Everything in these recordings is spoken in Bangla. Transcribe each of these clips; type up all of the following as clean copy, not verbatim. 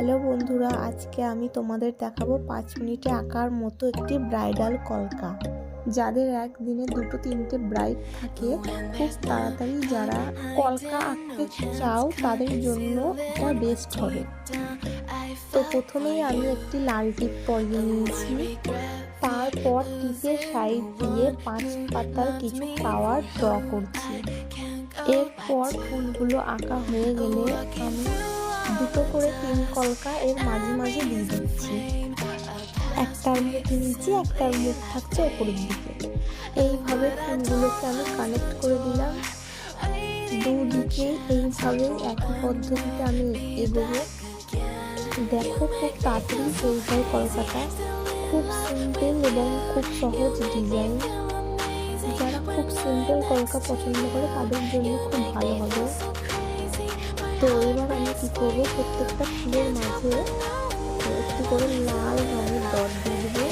হ্যালো বন্ধুরা, আজকে আমি তোমাদের দেখাবো 5 মিনিটে আঁকার মতো একটি ব্রাইডাল কলকা। যাদের একদিনে 2-3টে ব্রাইড থাকে, খুব তাড়াতাড়ি যারা কলকা আঁকতে চাও তাদের জন্য এটা বেস্ট হবে। তো প্রথমেই আমি একটি লাল টিপ পরিয়ে নিয়েছি, তারপর টিপের সাইড দিয়ে 5 পাতার কিছু ফ্লাওয়ার ড্র করছি। এরপর ফুলগুলো আঁকা হয়ে গেলে আমি 2টো করে 3 কলকা এর মাঝে মাঝে দিয়ে দিচ্ছি। একটার মুখ নিচে, একটার মুখ থাকছে উপরের দিকে। এইভাবে ফুলগুলোকে আমি কানেক্ট করে দিলাম। দুদিকে এইভাবে একই পদ্ধতিতে আমি এগোবো। দেখো, খুব তাড়াতাড়ি হয়ে যায় কলকাতা। খুব সিম্পল এবং খুব সহজ ডিজাইন। যারা খুব সিম্পল কলকা পছন্দ করে তাদের জন্য খুব ভালো হবে। তো এবার আমি কী করবো, প্রত্যেকটা ফুলের মাঝে একটু করে লাল রঙের ডট দিয়ে দেবো।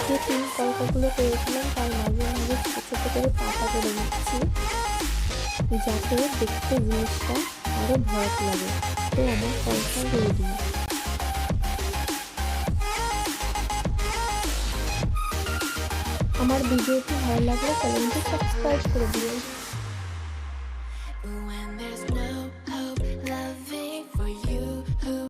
যে 3 কলকাগুলো করেছিলাম তার মাঝে মাঝে ছোটো ছোটো করে পাতা করে দিচ্ছি, যাতে দেখতে জিনিসটা আরও ভরাট লাগে। তো আমার কলকা রেডি। আমার ভিডিওটি ভালো লাগলে চ্যানেলটি সাবস্ক্রাইব করে দিও।